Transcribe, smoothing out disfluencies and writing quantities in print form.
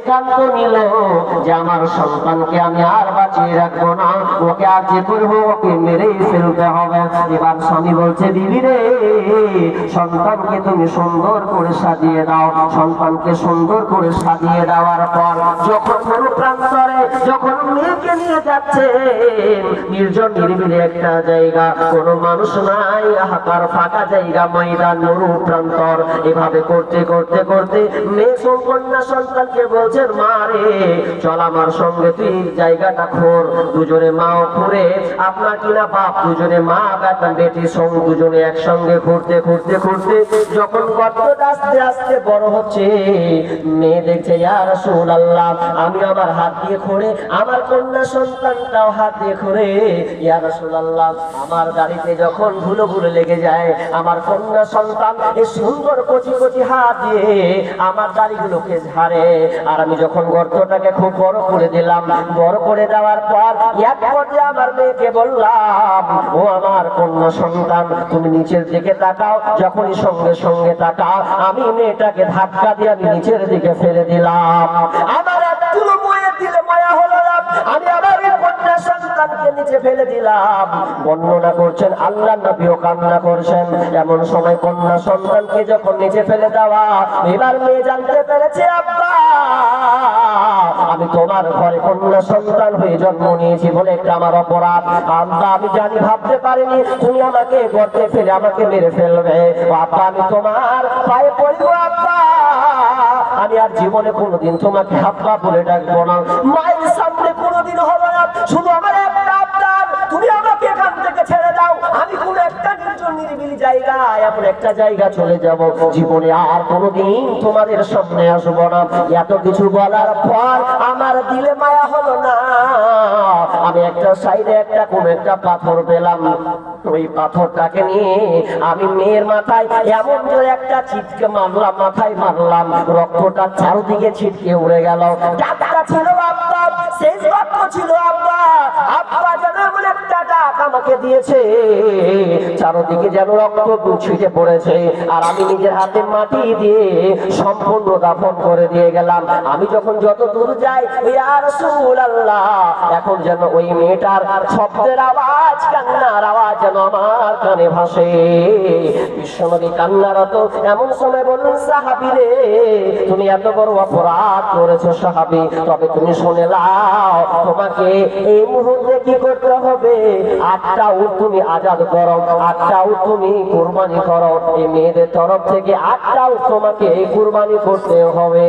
সিদ্ধান্ত নিল যে আমার সন্তানকে আমি আর বাঁচিয়ে রাখবো না, ওকে আর যে করবো ওকে মেরেই ফেলতে হবে। এবার স্বামী বলছে, বিবি রে, সন্তানকে তুমি সুন্দর করে সাজিয়ে দাও। সন্তানকে সুন্দর করে সাজিয়ে দেওয়ার পর যখন কোনো প্রান্তরে যখন মেয়েকে নিয়ে যাচ্ছে, নির্জন নিরিবিলি একটা জায়গা, কোনো মানুষ নাই, হাহাকার ফাঁকা জায়গা, ময়দান, মরু প্রান্তর। এভাবে করতে করতে করতে মেয়ে কন্যা সন্তানকে বলছেন, মা রে চল আমার সঙ্গে, তুই জায়গাটা খোর। দুজনে মাও ঘুরে, আপনার কিনা বাপ, দুজনে মা বেটি সঙ্গে দুজনে একসঙ্গে ঘুরতে ঘুরতে ঘুরতে যখন গর্তটা আস্তে আস্তে বড় হচ্ছে, মেয়ে দেখছে, ইয়া রাসূলুল্লাহ, আমি আমার হাত দিয়ে খোঁড়ে, আমার কন্যা সন্তানটাও হাত দিয়ে খোঁড়ে। ইয়া রাসূলুল্লাহ, আমার গাড়িতে যখন ধুলো ধুলো লেগে যায়, আমার কন্যা সন্তান এই সুন্দর কচি কচি হাত দিয়ে আমার দাড়িগুলোকে ঝাড়ে। আর আমি যখন গর্তটাকে খুব বড় করে দিলাম, বড় করে দেওয়ার পর এক পর্যায়ে আমার মেয়েকে বললাম, ও আমার কন্যা সন্তান, তুমি নিচের দিকে তাকাও। যখনই সঙ্গে সঙ্গে তাকাও, আমি মেয়েটাকে ধাক্কা দিয়ে আমি নিচের দিকে ফেলে দিলাম। আমার একটু বয়ে দিলে মায়া হলো না, আমি আমার কন্যা সন্তানকে নিচে ফেলে দিলাম। বর্ণনা করছেন আল্লাহর নবীও কান্না করছেন। এমন সময় কন্যা সন্তানকে যখন নিচে ফেলে দেওয়া, এবার মেয়ে জানতে পেরেছে, আব্বা আমি তোমার ঘরে কন্যা সন্তান হয়ে জন্ম নিয়েছি বলে একটা আমার অপরাধ। আব্বা আমি জানি, ভাবতে পারিনি তুমি আমাকে গর্তে ফেলে আমাকে মেরে ফেলবে। আব্বা আমি তোমার পায়ে পড়ব, আব্বা আমি আর জীবনে কোনোদিন তোমাকে আব্বা বলে ডাকবো না, মায়ের সামনে কোনোদিন হবে না। শুধু আমার একটা আবদার, তুমি আমাকে এখান থেকে ছেড়ে দাও, আমি কোনো একটা নিরিবিলি জায়গায়, এমন একটা জায়গা চলে যাব, জীবনে আর কোনোদিন তোমাদের সামনে আসবো না। এত কিছু বলার পর আমার দিলে মায়া হলো না। আমি একটা সাইডে একটা কোন একটা পাথর পেলাম, ওই পাথরটাকে নিয়ে আমি মেয়ের মাথায় এমন জোরে একটা ছিটকে মারলাম, মাথায় মারলাম, রক্তটা চারদিকে ছিটকে উড়ে গেল। ডাকটা ছিল আব্বা, শেষ বাক্য ছিল আব্বা। আব্বা যেন এমন একটা ডাক আমাকে দিয়েছে, চারদিকে যেন রক্ত ছিটে পড়েছে। আর আমি নিজের হাতে মাটি দিয়ে সম্পূর্ণ দাফন করে দিয়ে গেলাম। আমি যখন যত দূর যাই, ইয়া রাসূলুল্লাহ, এখন যেন ওই মেয়েটার শব্দের আওয়াজ, কান্নার আওয়াজ যেন আমার কানে ভাসে। বিশ্বনবী কান্নারত এমন সময় বললেন, সাহাবী রে, তুমি এত বড় অপরাধ করেছো সাহাবী, তবে তুমি শুনে নাও, তোমাকে এই মুহূর্তে কি করতে হবে, 8টা উট তুমি আজাদ করো, 8টা উট তুমি কুরবানি করো। এই মেয়েদের তরফ থেকে 8টা উট তোমাকে কুরবানি করতে হবে।